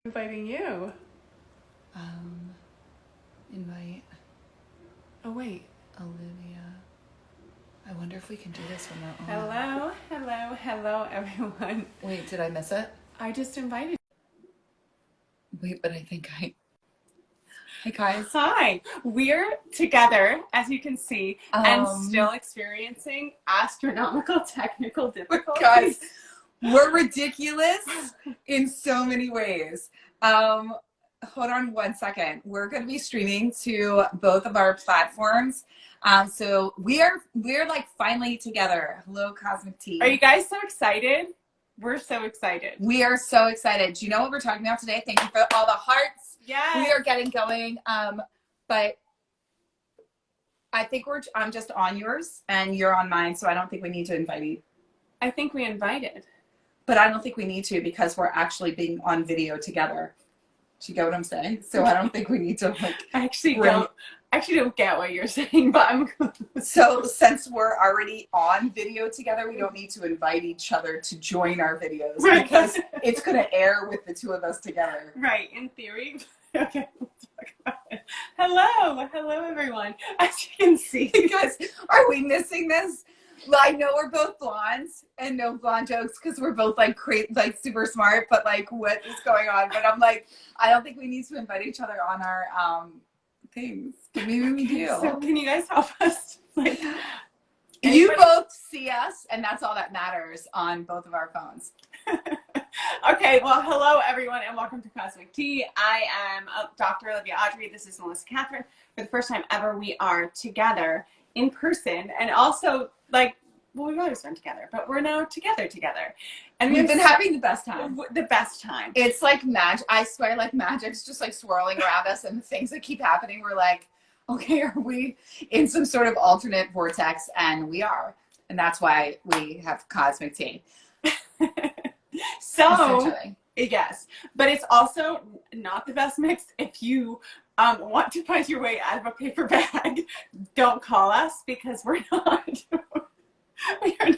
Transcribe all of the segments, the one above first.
Inviting you. Invite Oh, wait. Olivia. I wonder if we can do this when we're on. Hello, hello, hello, everyone. Wait, did I miss it? I just invited. Wait, but I think Hey guys. Hi. We're together, as you can see, and still experiencing astronomical technical difficulties. Guys, we're ridiculous in so many ways. Hold on one second. We're going to be streaming to both of our platforms. So we're like finally together. Hello, Cosmic Tea. Are you guys so excited? We're so excited. We are so excited. Do you know what we're talking about today? Thank you for all the hearts. Yes. We are getting going. But I think I'm just on yours and you're on mine. So I don't think we need to invite you. I think we invited. But I don't think we need to because we're actually being on video together. Do you get what I'm saying? So I don't think we need to like. I actually don't get what you're saying, but I'm. So since we're already on video together, we don't need to invite each other to join our videos, right? Because it's going to air with the two of us together. Right, in theory. Okay, we'll talk about it. Hello everyone. As you can see, guys, are we missing this? Well, I know we're both blondes and no blonde jokes because we're both like like super smart, but like what is going on? But I'm like, I don't think we need to invite each other on our things. Maybe we do. So can you guys help us? Like, you both see us, and that's all that matters on both of our phones. Okay, well, hello everyone, and welcome to Cosmic Tea. I am Dr. Olivia Audrey. This is Melissa Kathryn. For the first time ever, we are together in person, and also like, well, we've always been together, but we're now together. And we've been having the best time. The best time. It's like magic. I swear, like magic's just like swirling around us, and the things that keep happening, we're like, okay, are we in some sort of alternate vortex? And we are. And that's why we have Cosmic Tea. So, yes, but it's also not the best mix if you want to find your way out of a paper bag. Don't call us because we are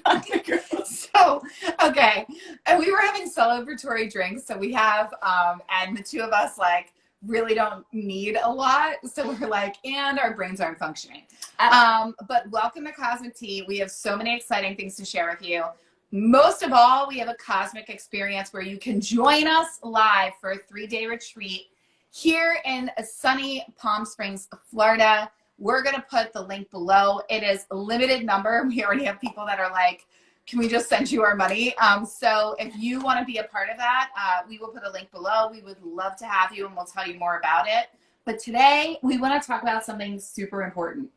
not the girls. So, okay, and we were having celebratory drinks, so we have, and the two of us like really don't need a lot, so we're like, and our brains aren't functioning. But welcome to Cosmic Tea. We have so many exciting things to share with you. Most of all, we have a cosmic experience where you can join us live for a 3-day retreat here in sunny Palm Springs, Florida. We're going to put the link below. It is a limited number. We already have people that are like, can we just send you our money? So if you want to be a part of that, we will put a link below. We would love to have you, and we'll tell you more about it. But today, we want to talk about something super important.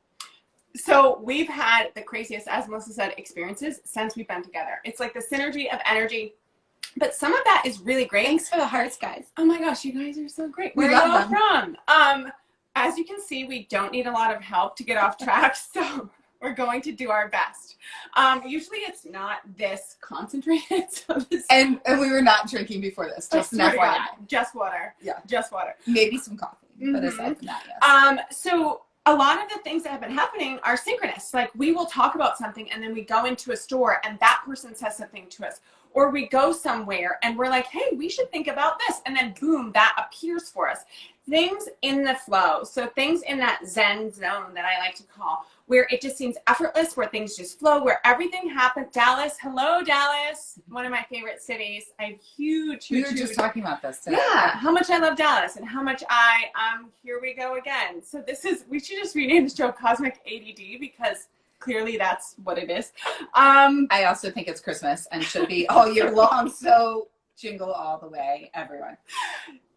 So we've had the craziest, as Melissa said, experiences since we've been together. It's like the synergy of energy, but some of that is really great. Thanks for the hearts, guys. Oh my gosh, you guys are so great. Where are you all from? As you can see, we don't need a lot of help to get off track, so we're going to do our best. Usually it's not this concentrated. So and we were not drinking before this, just an FYI. Just water. Yeah. Just water. Maybe some coffee, but aside from that, yes. So a lot of the things that have been happening are synchronous. Like we will talk about something and then we go into a store and that person says something to us. Or we go somewhere and we're like, hey, we should think about this. And then boom, that appears for us. Things in the flow. So things in that Zen zone that I like to call, where it just seems effortless, where things just flow, where everything happens. Dallas, hello, Dallas. One of my favorite cities. I have huge. We were just talking about this today. Yeah, how much I love Dallas and how much here we go again. So we should just rename the show Cosmic ADD because clearly that's what it is. I also think it's Christmas and should be all year long. So jingle all the way, everyone.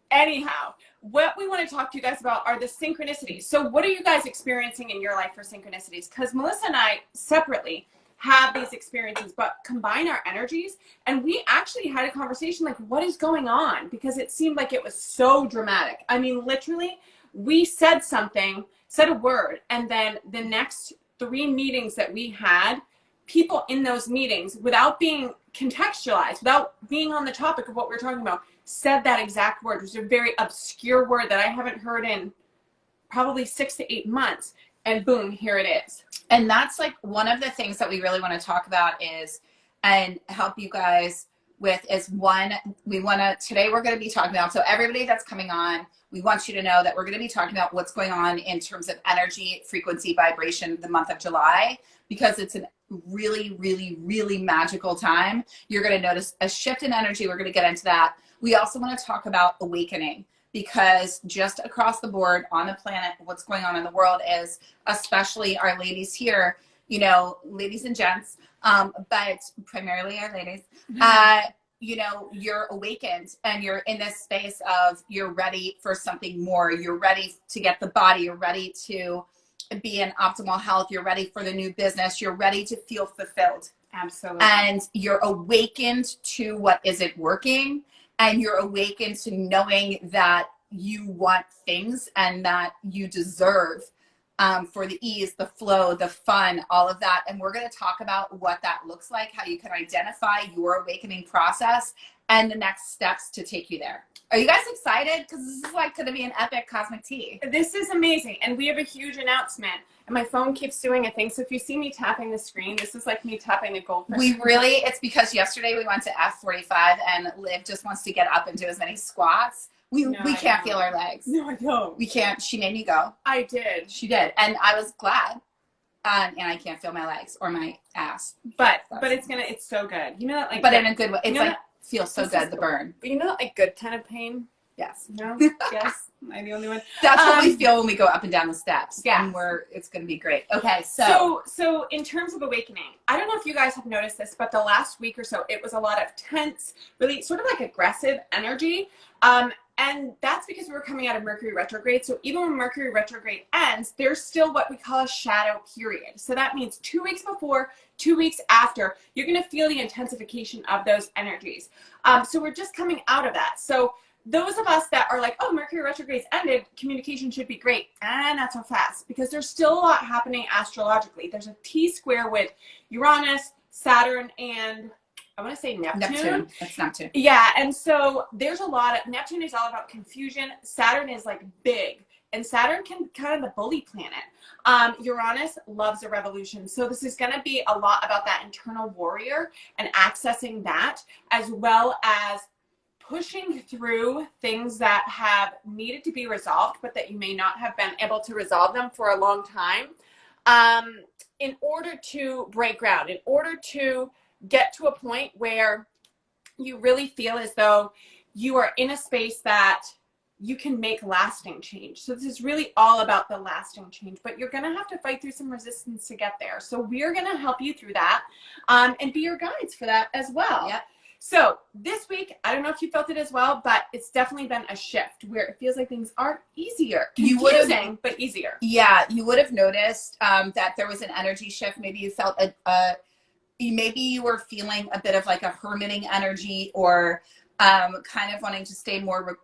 Anyhow, what we want to talk to you guys about are the synchronicities. So what are you guys experiencing in your life for synchronicities? Because Melissa and I separately have these experiences, but combine our energies. And we actually had a conversation like, what is going on? Because it seemed like it was so dramatic. I mean, literally, we said a word, and then the next 3 meetings that we had, people in those meetings, without being contextualized, without being on the topic of what we're talking about, said that exact word, which is a very obscure word that I haven't heard in probably 6 to 8 months. And boom, here it is. And that's like one of the things that we really want to talk about is, and help you guys with is one, today we're going to be talking about, so everybody that's coming on, we want you to know that we're going to be talking about what's going on in terms of energy, frequency, vibration, the month of July, because it's a really, really, really magical time. You're going to notice a shift in energy. We're going to get into that. We also want to talk about awakening, because just across the board on the planet, what's going on in the world is, especially our ladies here, you know, ladies and gents, but primarily our ladies, you know, you're awakened and you're in this space of you're ready for something more. You're ready to get the body. You're ready to be in optimal health. You're ready for the new business. You're ready to feel fulfilled. Absolutely. And you're awakened to what isn't working. And you're awakened to knowing that you want things and that you deserve for the ease, the flow, the fun, all of that. And we're going to talk about what that looks like, how you can identify your awakening process and the next steps to take you there. Are you guys excited? Because this is like going to be an epic cosmic tea. This is amazing. And we have a huge announcement. And my phone keeps doing a thing. So if you see me tapping the screen, this is like me tapping a goldfish. It's because yesterday we went to F45 and Liv just wants to get up and do as many squats. We can't feel our legs. No, I don't. We can't. She made me go. I did. She did. And I was glad. And I can't feel my legs or my ass. But it's so good. You know that, like, but in a good way. It's like, that, feels so good, the burn. But you know that, like, good kind of pain? Yes. No? Yes? Am I the only one? That's what we feel when we go up and down the steps. Yeah. And it's going to be great. Okay, so in terms of awakening, I don't know if you guys have noticed this, but the last week or so, it was a lot of tense, really sort of like aggressive energy. And that's because we were coming out of Mercury retrograde. So even when Mercury retrograde ends, there's still what we call a shadow period. So that means 2 weeks before, 2 weeks after, you're going to feel the intensification of those energies. So we're just coming out of that. So those of us that are like, oh, Mercury retrograde's ended, communication should be great. Not so fast, because there's still a lot happening astrologically. There's a T-square with Uranus, Saturn, and I want to say Neptune. That's Neptune. Yeah, and so there's a lot of, Neptune is all about confusion. Saturn is like big, and Saturn can kind of the bully planet. Uranus loves a revolution. So this is going to be a lot about that internal warrior and accessing that, as well as pushing through things that have needed to be resolved, but that you may not have been able to resolve them for a long time, in order to break ground, in order to get to a point where you really feel as though you are in a space that you can make lasting change. So this is really all about the lasting change, but you're going to have to fight through some resistance to get there. So we're going to help you through that, and be your guides for that as well. Yep. So this week, I don't know if you felt it as well, but it's definitely been a shift where it feels like things are easier. Confusing, but easier. Yeah, you would have noticed that there was an energy shift. Maybe you felt maybe you were feeling a bit of like a hermiting energy, or kind of wanting to stay more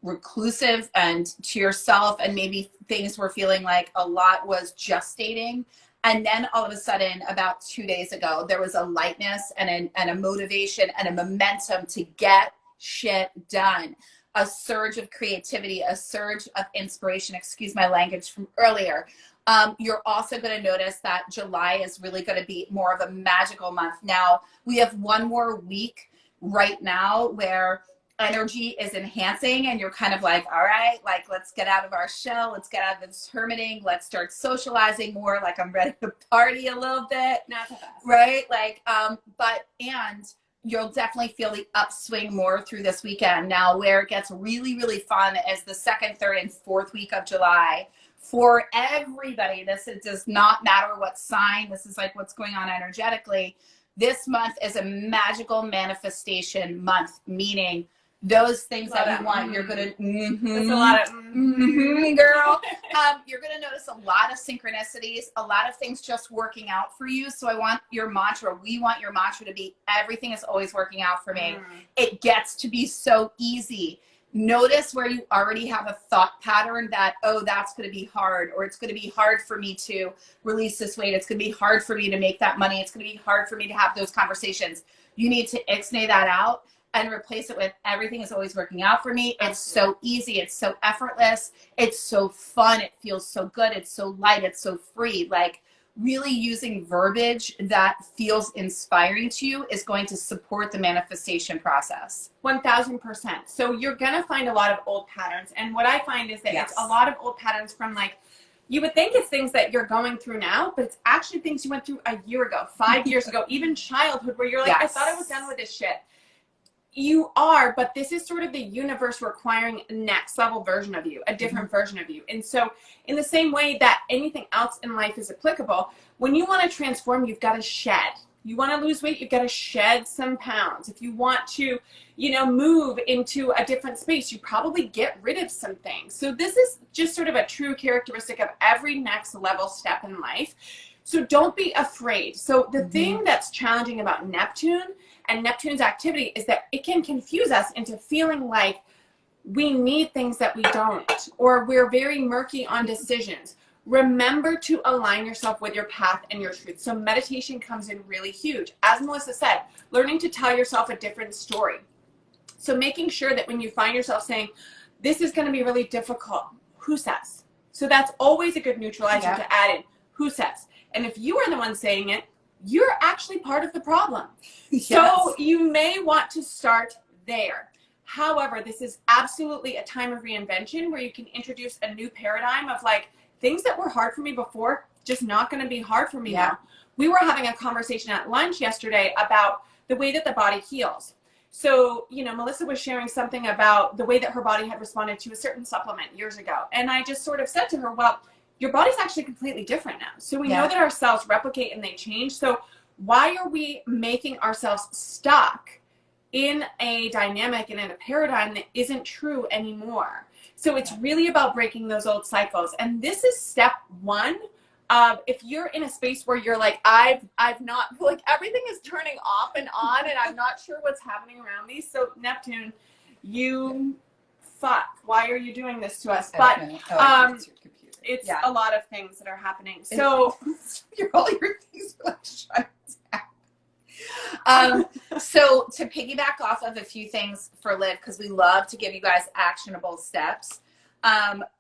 reclusive and to yourself, and maybe things were feeling like a lot was gestating. And then all of a sudden, about 2 days ago, there was a lightness and a motivation and a momentum to get shit done. A surge of creativity, a surge of inspiration, excuse my language from earlier. You're also going to notice that July is really going to be more of a magical month. Now, we have one more week right now where energy is enhancing, and you're kind of like, all right, like, let's get out of our shell. Let's get out of this hermiting. Let's start socializing more. Like, I'm ready to party a little bit. Not so fast. Right? Like, and you'll definitely feel the upswing more through this weekend. Now, where it gets really, really fun is the 2nd, 3rd, and 4th week of July. For everybody, it does not matter what sign. This is like what's going on energetically. This month is a magical manifestation month, meaning those things that you want, you're going to, There's a lot of, girl. You're going to notice a lot of synchronicities, a lot of things just working out for you. So we want your mantra to be, everything is always working out for me. It gets to be so easy. Notice where you already have a thought pattern that, oh, that's going to be hard, or it's going to be hard for me to release this weight. It's going to be hard for me to make that money. It's going to be hard for me to have those conversations. You need to ixnay that out and replace it with, everything is always working out for me. It's so easy. It's so effortless. It's so fun. It feels so good. It's so light. It's so free. Like, really using verbiage that feels inspiring to you is going to support the manifestation process. 1000%. So you're going to find a lot of old patterns. And what I find is that Yes. it's a lot of old patterns from like, you would think it's things that you're going through now, but it's actually things you went through a year ago, 5 years ago, even childhood, where you're like, I thought I was done with this shit. You are, but this is sort of the universe requiring a next level version of you, a different version of you. And so in the same way that anything else in life is applicable, when you want to transform, you've got to shed. You want to lose weight, you've got to shed some pounds. If you want to, you know, move into a different space, you probably get rid of some things. So this is just sort of a true characteristic of every next level step in life. So don't be afraid. So the thing that's challenging about Neptune and Neptune's activity is that it can confuse us into feeling like we need things that we don't, or we're very murky on decisions. Remember to align yourself with your path and your truth. So meditation comes in really huge. As Melissa said, learning to tell yourself a different story. So making sure that when you find yourself saying, this is going to be really difficult, who says? So that's always a good neutralizer to add in. Who says? And if you are the one saying it, you're actually part of the problem. So you may want to start there. However, this is absolutely a time of reinvention where you can introduce a new paradigm of like, things that were hard for me before, just not going to be hard for me now. We were having a conversation at lunch yesterday about the way that the body heals. So, you know, Melissa was sharing something about the way that her body had responded to a certain supplement years ago. And I just sort of said to her, well, your body's actually completely different now. So we know that our cells replicate and they change. So why are we making ourselves stuck in a dynamic and in a paradigm that isn't true anymore? So it's really about breaking those old cycles. And this is step one of, if you're in a space where you're like, I've not, like everything is turning off and on and I'm not sure what's happening around me. So Neptune, you fuck, why are you doing this to us? But it's a lot of things that are happening. So all your things are like shut down. So to piggyback off of a few things for Liv, because we love to give you guys actionable steps.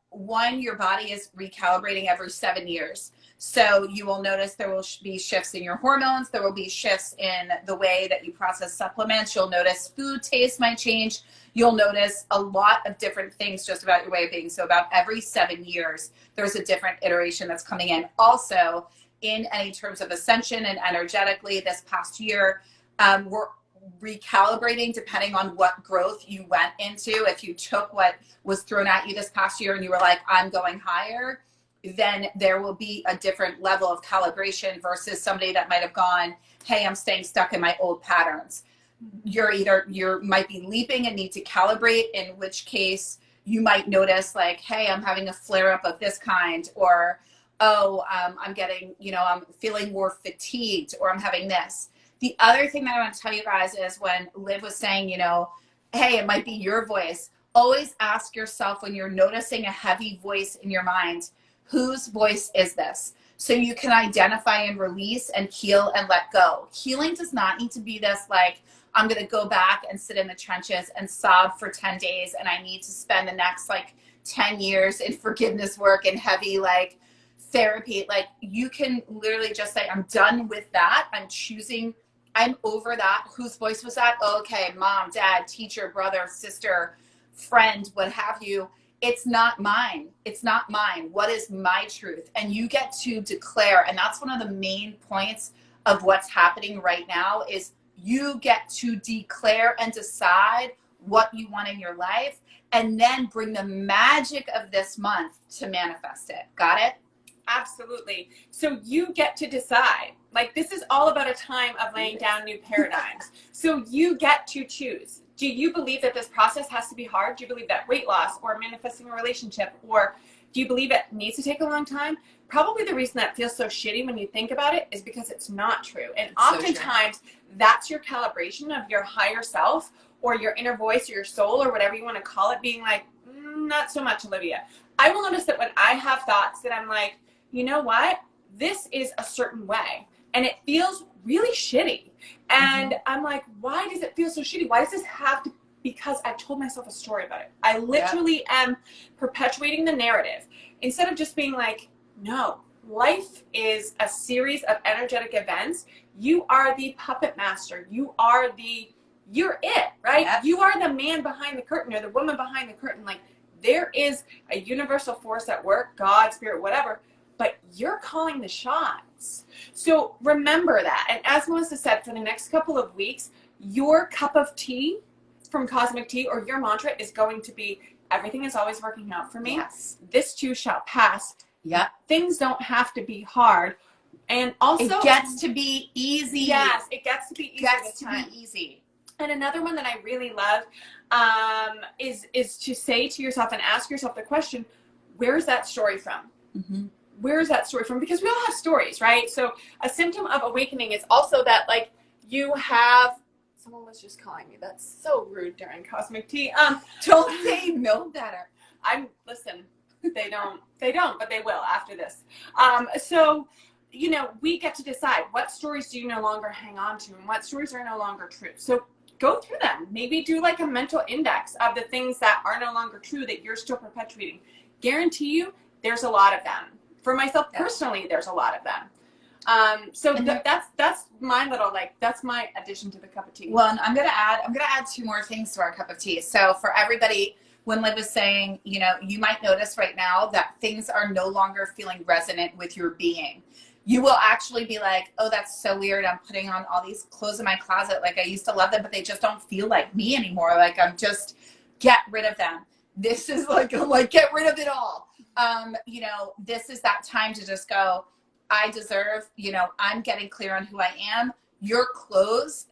One, your body is recalibrating every 7 years. So you will notice there will be shifts in your hormones. There will be shifts in the way that you process supplements. You'll notice food taste might change. You'll notice a lot of different things just about your way of being. So about every 7 years, there's a different iteration that's coming in. Also, in any terms of ascension and energetically this past year, we're recalibrating depending on what growth you went into. If you took what was thrown at you this past year and you were like, I'm going higher, then there will be a different level of calibration versus somebody that might have gone, hey, I'm staying stuck in my old patterns. You might be leaping and need to calibrate, in which case you might notice like, hey, I'm having a flare up of this kind, or, I'm getting, I'm feeling more fatigued, or I'm having this. The other thing that I want to tell you guys is when Liv was saying, hey, it might be your voice. Always ask yourself when you're noticing a heavy voice in your mind, whose voice is this? So you can identify and release and heal and let go. Healing does not need to be this like, I'm going to go back and sit in the trenches and sob for 10 days and I need to spend the next 10 years in forgiveness work and heavy therapy. Like you can literally just say, I'm done with that. I'm over that. Whose voice was that? Okay, mom, dad, teacher, brother, sister, friend, what have you. It's not mine. It's not mine. What is my truth? And you get to declare, and that's one of the main points of what's happening right now is you get to declare and decide what you want in your life and then bring the magic of this month to manifest it. Got it? Absolutely. So you get to decide. This is all about a time of laying down new paradigms. So you get to choose. Do you believe that this process has to be hard? Do you believe that weight loss or manifesting a relationship, or do you believe it needs to take a long time? Probably the reason that feels so shitty when you think about it is because it's not true. And oftentimes that's your calibration of your higher self or your inner voice or your soul or whatever you want to call it being like, not so much, Olivia. I will notice that when I have thoughts that I'm like, you know what? This is a certain way and it feels really shitty. And I'm like, why does it feel so shitty? Why does this have to? Because I've told myself a story about it. I literally am perpetuating the narrative instead of just being like, no, life is a series of energetic events. You are the puppet master. You're it, right? Yep. You are the man behind the curtain or the woman behind the curtain. Like, there is a universal force at work, God, spirit, whatever, but you're calling the shots. So remember that. And as Melissa said, for the next couple of weeks, your cup of tea from Cosmic Tea, or your mantra, is going to be, everything is always working out for me. Yes. This too shall pass. Yep. Things don't have to be hard. And also, it gets to be easy. Yes, it gets to be easy. Easy. And another one that I really love is to say to yourself and ask yourself the question, where's that story from? Mm-hmm. Where is that story from? Because we all have stories, right? So a symptom of awakening is also that, like, you have, someone was just calling me. That's so rude during Cosmic Tea. Don't they know better? Listen, they don't, but they will after this. So, you know, we get to decide what stories do you no longer hang on to and what stories are no longer true. So go through them. Maybe do like a mental index of the things that are no longer true that you're still perpetuating. Guarantee you there's a lot of them. For myself personally, there's a lot of them. So that's my little, like, that's my addition to the cup of tea. Well, and I'm gonna add two more things to our cup of tea. So for everybody, when Liv was saying, you know, you might notice right now that things are no longer feeling resonant with your being. You will actually be like, oh, that's so weird. I'm putting on all these clothes in my closet. Like, I used to love them, but they just don't feel like me anymore. Like, I'm just, get rid of them. This is like, get rid of it all. You know, this is that time to just go, I deserve, you know, I'm getting clear on who I am. Your clothes,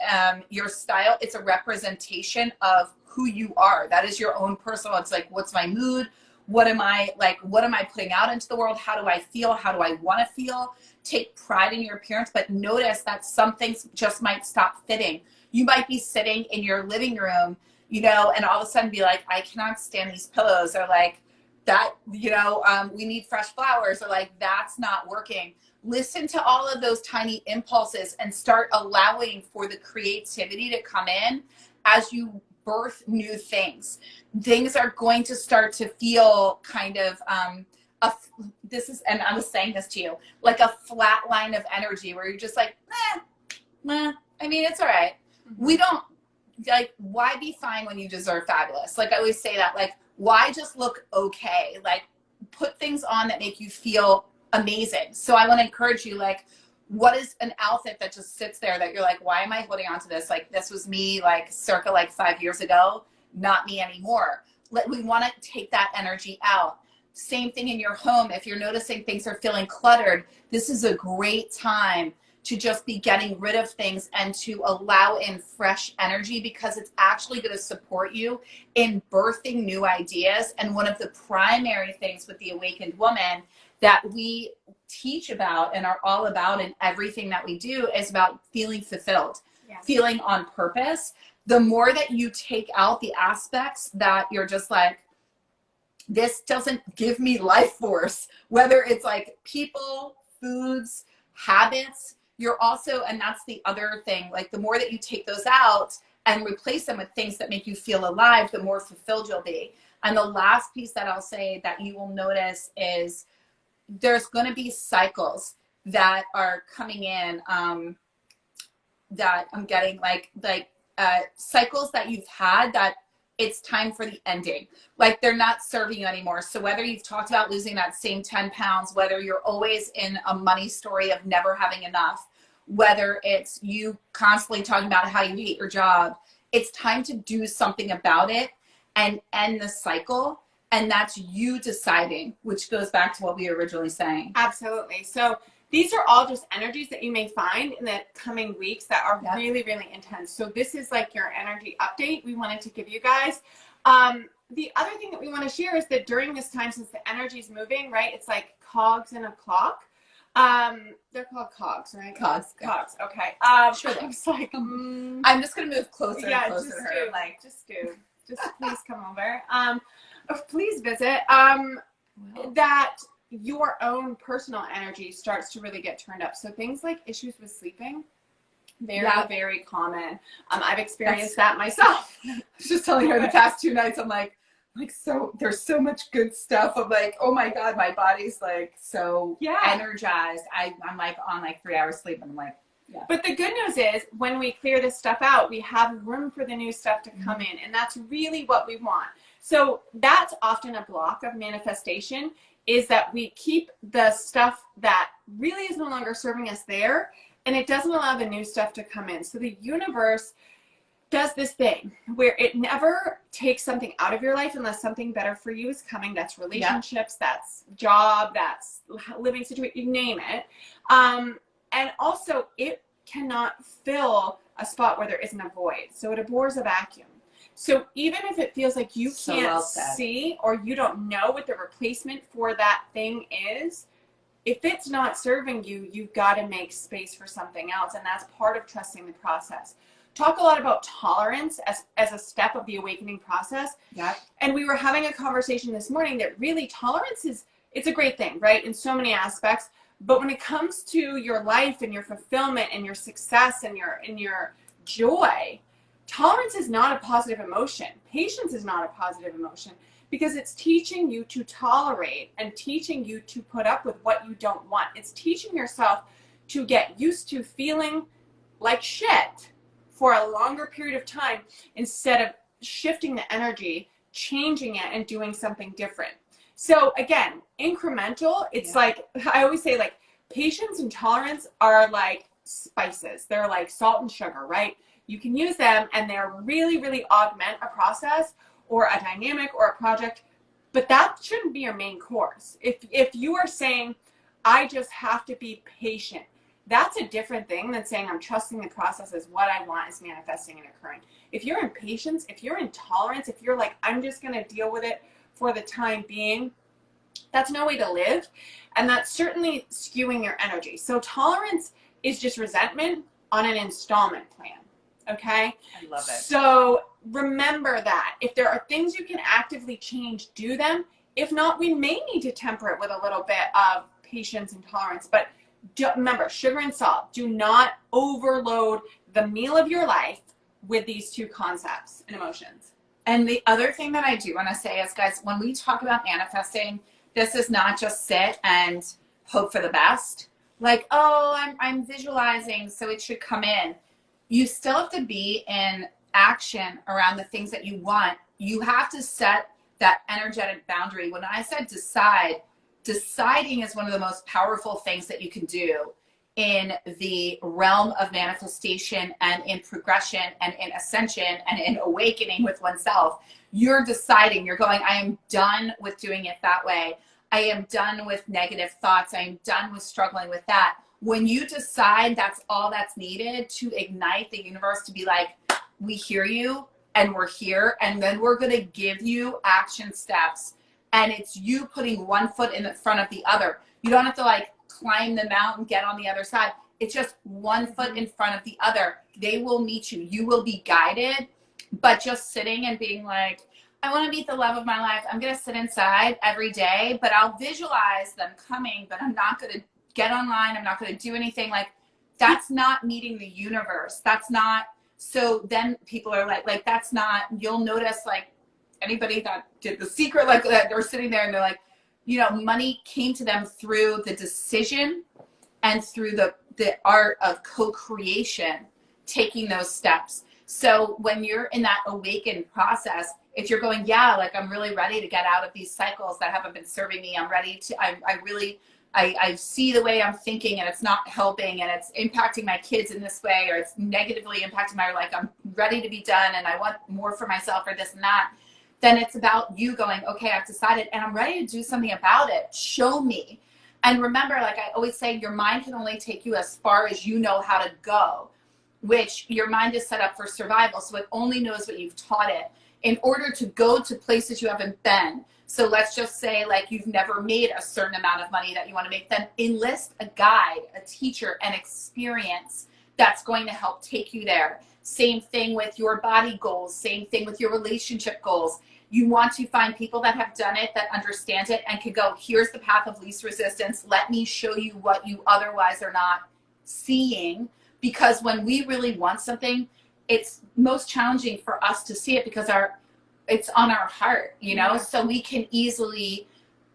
your style, it's a representation of who you are. That is your own personal, it's like, what's my mood? What am I putting out into the world? How do I feel? How do I want to feel? Take pride in your appearance, but notice that some things just might stop fitting. You might be sitting in your living room, you know, and all of a sudden be like, I cannot stand these pillows, or like that, you know, we need fresh flowers, or like, that's not working. Listen to all of those tiny impulses and start allowing for the creativity to come in as you birth new things. Things are going to start to feel kind of, and I was saying this to you, like a flat line of energy where you're just like, I mean, it's all right. Mm-hmm. We don't, like, why be fine when you deserve fabulous? Like, I always say that, like, why just look okay? Like, put things on that make you feel amazing. So I want to encourage you, like, what is an outfit that just sits there that you're like, why am I holding on to this? Like, this was me like circa like 5 years ago, not me anymore. We want to take that energy out. Same thing in your home. If you're noticing things are feeling cluttered, this is a great time to just be getting rid of things and to allow in fresh energy, because it's actually going to support you in birthing new ideas. And one of the primary things with the awakened woman that we teach about and are all about in everything that we do is about feeling fulfilled, feeling on purpose. The more that you take out the aspects that you're just like, this doesn't give me life force, whether it's like people, foods, habits, you're also, and that's the other thing, like the more that you take those out and replace them with things that make you feel alive, the more fulfilled you'll be. And the last piece that I'll say that you will notice is there's going to be cycles that are coming in, that I'm getting like cycles that you've had that it's time for the ending. Like, they're not serving you anymore. So whether you've talked about losing that same 10 pounds, whether you're always in a money story of never having enough, whether it's you constantly talking about how you hate your job, it's time to do something about it and end the cycle. And that's you deciding, which goes back to what we were originally saying. Absolutely. So these are all just energies that you may find in the coming weeks that are really, really intense. So this is like your energy update we wanted to give you guys. The other thing that we want to share is that during this time, since the energy is moving, right, it's like cogs in a clock. They're called cogs, right? Cogs. Okay. Sure. I was like, I'm just going to move closer and closer to her. Just please come over. Please visit. That your own personal energy starts to really get turned up. So things like issues with sleeping, very common. I've experienced that myself. I was just telling her the past 2 nights, I'm like, like, so there's so much good stuff. I'm like, oh my God, my body's like so energized. I'm like on like 3 hours sleep, and I'm like, yeah. But the good news is when we clear this stuff out, we have room for the new stuff to come in. And that's really what we want. So that's often a block of manifestation, is that we keep the stuff that really is no longer serving us there, and it doesn't allow the new stuff to come in. So the universe does this thing where it never takes something out of your life unless something better for you is coming. That's relationships, that's job, that's living situation, you name it. And also, it cannot fill a spot where there isn't a void. So it abhors a vacuum. So even if it feels like you can't see, or you don't know what the replacement for that thing is, if it's not serving you, you've got to make space for something else. And that's part of trusting the process. Talk a lot about tolerance as a step of the awakening process. Yeah. And we were having a conversation this morning that really tolerance it's a great thing, right? In so many aspects. But when it comes to your life and your fulfillment and your success and your joy, tolerance is not a positive emotion. Patience is not a positive emotion, because it's teaching you to tolerate and teaching you to put up with what you don't want. It's teaching yourself to get used to feeling like shit for a longer period of time, instead of shifting the energy, changing it, and doing something different. So again, incremental, it's like, I always say, like, patience and tolerance are like spices. They're like salt and sugar, right? You can use them and they're really, really augment a process or a dynamic or a project, but that shouldn't be your main course. If you are saying, I just have to be patient, that's a different thing than saying I'm trusting the process as what I want is manifesting and occurring. If you're in patience, if you're in tolerance, if you're like, I'm just going to deal with it for the time being, that's no way to live. And that's certainly skewing your energy. So tolerance is just resentment on an installment plan. Okay? I love it. So remember that. If there are things you can actively change, do them. If not, we may need to temper it with a little bit of patience and tolerance. But remember, sugar and salt. Do not overload the meal of your life with these two concepts and emotions. And the other thing that I do want to say is, guys, when we talk about manifesting, this is not just sit and hope for the best. Like, oh, I'm visualizing, so it should come in. You still have to be in action around the things that you want. You have to set that energetic boundary. When I said decide, deciding is one of the most powerful things that you can do in the realm of manifestation and in progression and in ascension and in awakening with oneself. You're deciding, you're going, I am done with doing it that way. I am done with negative thoughts. I am done with struggling with that. When you decide, that's all that's needed to ignite the universe to be like, we hear you and we're here, and then we're going to give you action steps. And it's you putting one foot in the front of the other. You don't have to like climb the mountain, get on the other side. It's just one foot in front of the other. They will meet you. You will be guided. But just sitting and being like, I want to meet the love of my life. I'm going to sit inside every day, but I'll visualize them coming, but I'm not going to get online. I'm not going to do anything. Like, that's not meeting the universe. That's not. So then people are like, that's not, you'll notice like anybody that did The Secret, like that, they're sitting there and they're like, you know, money came to them through the decision and through the art of co-creation, taking those steps. So when you're in that awakened process, if you're going, yeah, like I'm really ready to get out of these cycles that haven't been serving me. I'm ready to, I see the way I'm thinking and it's not helping and it's impacting my kids in this way, or it's negatively impacting my, like I'm ready to be done and I want more for myself or this and that. Then it's about you going, okay, I've decided and I'm ready to do something about it. Show me. And remember, like I always say, your mind can only take you as far as you know how to go, which your mind is set up for survival. So it only knows what you've taught it. In order to go to places you haven't been. So let's just say like you've never made a certain amount of money that you want to make, then enlist a guide, a teacher, an experience that's going to help take you there. Same thing with your body goals, same thing with your relationship goals. You want to find people that have done it, that understand it, and can go, here's the path of least resistance. Let me show you what you otherwise are not seeing. Because when we really want something, it's most challenging for us to see it because it's on our heart, you know, so we can easily,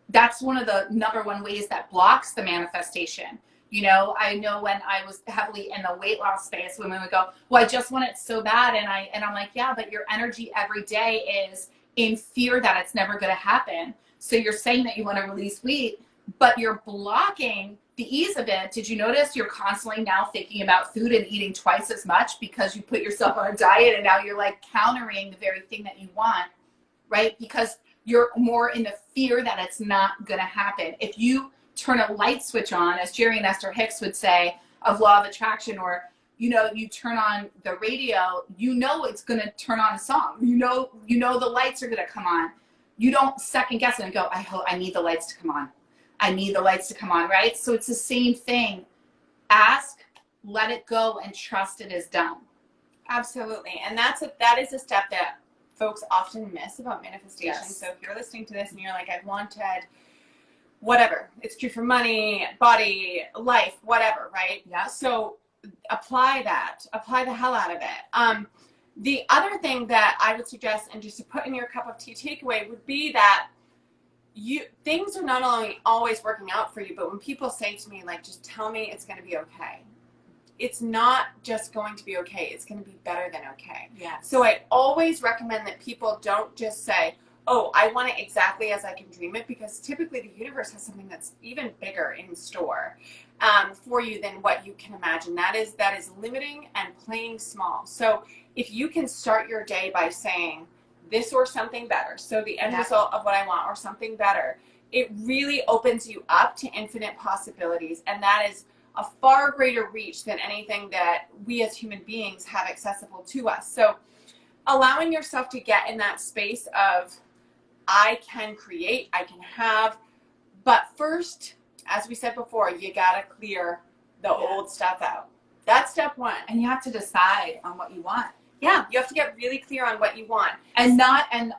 that's one of the number one ways that blocks the manifestation. You know, I know when I was heavily in the weight loss space, women would go, well, I just want it so bad. And I'm like, yeah, but your energy every day is in fear that it's never going to happen. So you're saying that you want to release weight, but you're blocking the ease of it. Did you notice you're constantly now thinking about food and eating twice as much because you put yourself on a diet, and now you're like countering the very thing that you want, right? Because you're more in the fear that it's not going to happen. If you turn a light switch on, as Jerry and Esther Hicks would say, of law of attraction, or, you know, you turn on the radio, you know it's going to turn on a song. You know the lights are going to come on. You don't second guess it and go, I need the lights to come on. I need the lights to come on, right? So it's the same thing. Ask, let it go, and trust it is done. Absolutely. And that is a step that folks often miss about manifestation. Yes. So if you're listening to this and you're like, I've wanted whatever, it's true for money, body, life, whatever, right? Yeah. So apply the hell out of it. The other thing that I would suggest, and just to put in your cup of tea takeaway, would be that things are not only always working out for you, but when people say to me, like, just tell me it's going to be okay, it's not just going to be okay, it's going to be better than okay. Yeah. So I always recommend that people don't just say, oh, I want it exactly as I can dream it, because typically the universe has something that's even bigger in store for you than what you can imagine. That is limiting and playing small. So if you can start your day by saying this or something better, so the end result of what I want or something better, it really opens you up to infinite possibilities. And that is a far greater reach than anything that we as human beings have accessible to us. So allowing yourself to get in that space of, I can create, I can have, but first, as we said before, you gotta clear the old stuff out. That's step one. And you have to decide on what you want. Yeah, you have to get really clear on what you want. And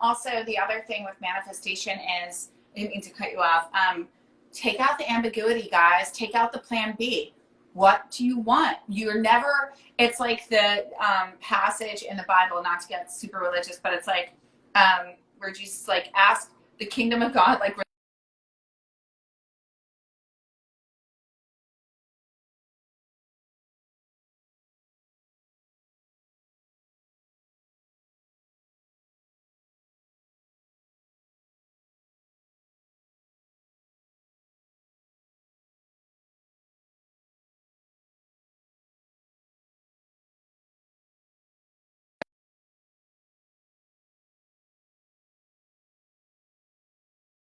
also the other thing with manifestation is, I didn't mean to cut you off, take out the ambiguity, guys. Take out the plan B. What do you want? You're never, it's like the passage in the Bible, not to get super religious, but it's like where Jesus like asked the kingdom of God, like,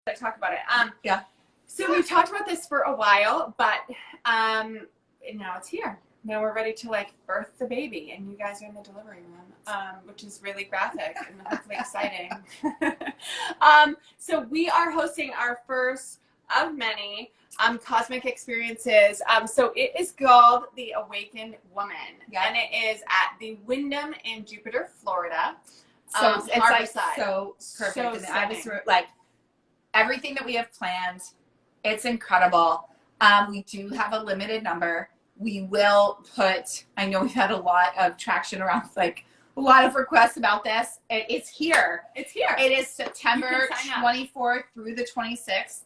I talk about it. yeah. So we've talked about this for a while, but now it's here. Now we're ready to like birth the baby, and you guys are in the delivery room, which is really graphic and hopefully exciting. So we are hosting our first of many cosmic experiences. So it is called The Awakened Woman, and it is at the Wyndham in Jupiter, Florida. So it's like Harborside. so perfect. So And I was stunning. like, everything that we have planned, it's incredible. We do have a limited number. We will put, I know we've had a lot of traction around, like a lot of requests about this. It's here. It's here. It is September You can sign up. 24th through the 26th.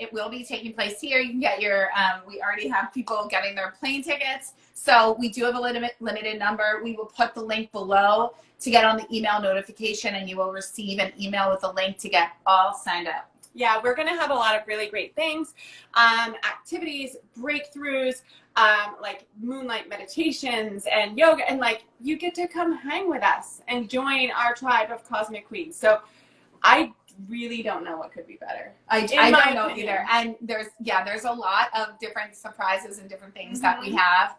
It will be taking place here. You can get your, we already have people getting their plane tickets. So we do have a limited number. We will put the link below to get on the email notification, and you will receive an email with a link to get all signed up. Yeah, we're going to have a lot of really great things, activities, breakthroughs, like moonlight meditations and yoga. And like, you get to come hang with us and join our tribe of cosmic queens. So I really don't know what could be better. I don't know either. And there's a lot of different surprises and different things that we have.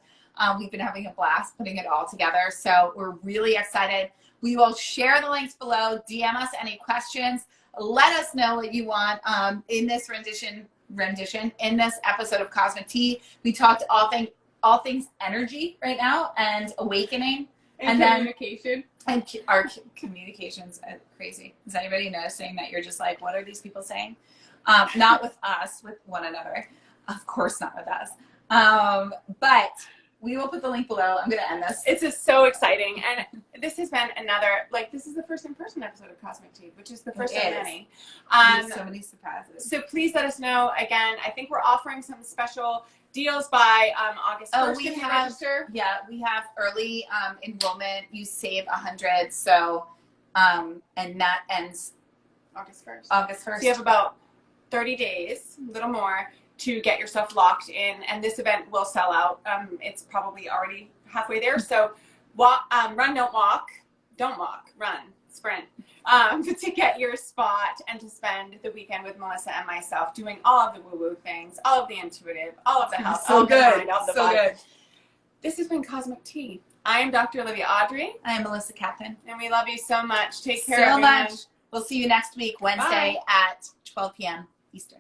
We've been having a blast putting it all together. So we're really excited. We will share the links below. DM us any questions. Let us know what you want in this rendition. In this episode of Cosmic Tea, we talked all things energy right now and awakening. And communication. And our communications are crazy. Is anybody noticing that you're just like, what are these people saying? Not with us, with one another. Of course not with us. But we will put the link below. I'm going to end this. It's just so exciting. And this has been another, like, this is the first in-person episode of Cosmic Tea, which is the first of is. many. So many surprises. So please let us know. Again, I think we're offering some special deals by August 1st. We if you have, register. yeah, we have early enrollment. You save $100. So, and that ends August 1st. August 1st. So you have about 30 days, a little more, to get yourself locked in, and this event will sell out. It's probably already halfway there. So walk, run, don't walk, run, sprint, to get your spot and to spend the weekend with Melissa and myself doing all of the woo-woo things, all of the intuitive, all of the health, all of the mind, all of the body. This has been Cosmic Tea. I am Dr. Olivia Audrey. I am Melissa Kathryn. And we love you so much. Take care, so everyone. much. We'll see you next week, Wednesday at 12 p.m. Eastern.